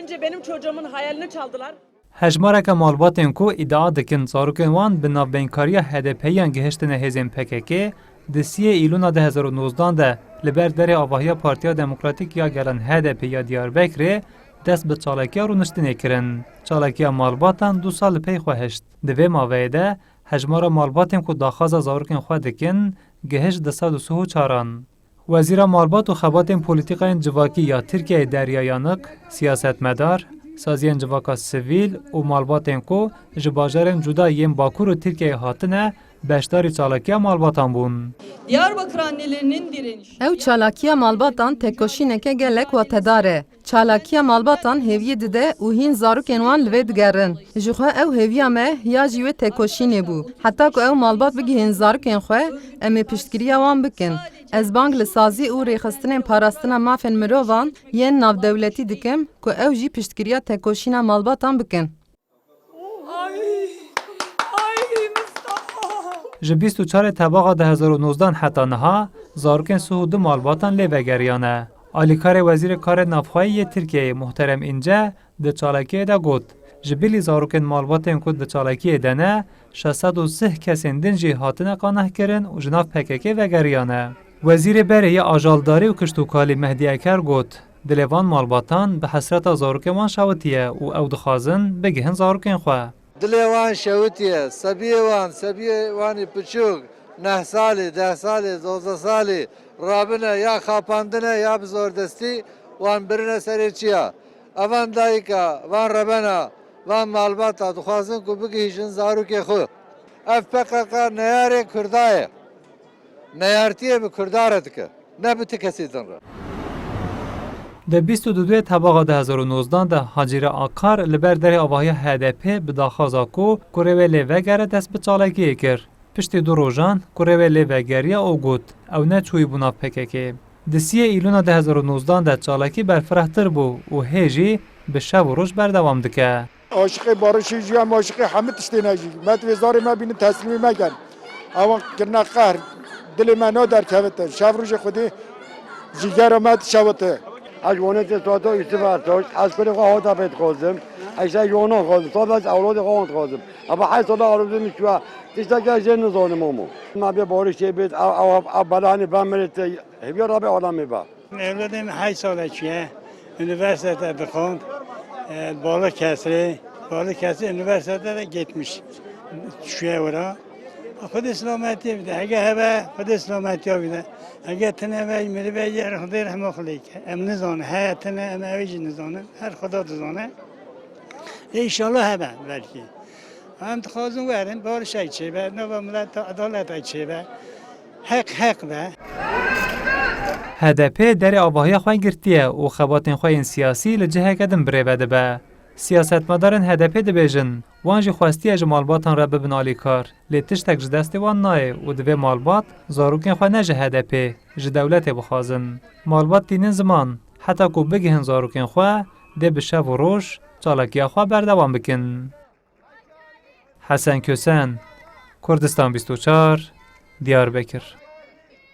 önce benim çocuğumun hayalini çaldılar. هجمارک مالباتن کو ادعا دکن زاروکن وان به ناوبینکاری هدپیان گهشتن هزین پکک دسیه ایلونا 2019 ده لبر در آواهی پارتیا دموکراتیک یا گلن هدپ یا دیاربکر دست به چالکیا رو نشتنه کرن. چالکیا مالباتن 2 سال پی خواهشت. دوی ماویده هجمار مالباتن کو داخاز زاروکن خواه دکن گهش دساد و سهو چاران. وزیر مالبات و خباتن پولیتیقین جواکی یا ترکیه دریایانک سیاست مدار سازین جواکا سویل و مالباتن کو جباجرن جدا یم باکور و ترکیه هاتنه beşdari çalakiya malbatan bun. Diyarbakır annelerinin direnişi. Ew çalakiya malbatan tekoşîneke gelek wa tedare. Çalakiya malbatan heviyê dide û hîn zarokên wan li vê digerin. Ji xwe ew heviya me ya jî wê tekoşînê bû. Heta ku ew malbat bigihîn zarokên xwe, em ê piştgiriya wan bikin. Ez bang li sazî û rêxistinên parastina mafên mirovan yên navdewletî dikim ku ew jî piştgiriya tekoşîna malbatan bikin. Ji 24 Tebaqa 2019 heta niha zarokên Suhudî malbatan lê vegeriyane. Alîkarê Wezîrê Karê Navxwayî Tirkiyeyê Muhterem İnce di çalakiyê de got. Ji bilî zarokên malbatên ku di çalakiyê de ne, 630 kesên din jî hatine qanehkirin û ji nav PKK vegeriyane. Wezîrê Berê ya Ajaldarî û Kiştûkalî Mehdi Eker got. Dilê van malbatan bi hesreta zarokên wan şewitiye û ew dixwazin bigihin zarokên xwe. Dilê wan şewitiye, sebiyê wanî piçûk, 9 salî, 10 salî, 12 salî rabine ya xapandine ya bi zordestî wan birine serê çiya. Evan dayika, van rebena, van malbata dixwazin ku bigihîjin zarokê xwe. Ev PKK neyarê Kurda ye. Neyartiyê bi Kurda re dike, ne bi ti kesî din re. Di 22 Tebaqa 2019 de Hacîre Akar li ber derê avahiya HDP bi daxwaza ku rêvê lê vegere dest bi çalakiyê kir. Piştî 2 rojan ku rêvê lê vegeriya ew got ew neçûyî bû nav PKK. Di 3 îlûna 2019 de çalakî berfirehtir bû û hê jî bi şev û roj berdewam dike. Aşıqê barişî jî em aşıqê hemû tiştê jî. Me divê zarê me bînin teslîmî mekin. Ewan kirine qehr dilê me naderkevitin. Şev rojê Xwedê jîgera me dişewitin. از وانت ساعت استفاده از کلی خواهد بهت خواستم ایشا یونان خواستم صاحب از اولاد خواهد خواستم اما 8 سال آرزو میشوه تیشتا که جن نزانم امو ما بیا بارش بید او بلانی بمرت بیا رابع عالم میبا اولادم 8 ساله چیه üniversitede بخوند Balıkesir üniversitede gitmiş şuya ora خود اسلامتی بده اگه هوا خود اسلامتی بده اگه تنه وی میره به یه خدای رحم خلیک ام نزانه ها تنه ام اویج نزانه هر خدا دزانه ان شاء الله هوا بلکی هم تخازن ورن بار شی چه به نو ملت عدالت چه به حق به HDP derê avahiya xwe girtiye û xebatên xwe yên siyasî li ciheke din birêve dibe. Siyasetmedarên HDP dibêjin wan jî xwestiye ji malbatan re bibin alîkar. Lê tiştek ji destê wan nayê û divê malbat zarokên xwe ne ji HDP, ji dewletê bixwazin. Malbat tînin ziman, heta ku bigihin zarokên xwe dê bi şev û roj çalakiya xwe berdewam bikin. Hesen Kösen, Kurdistan 24, Diyarbekir.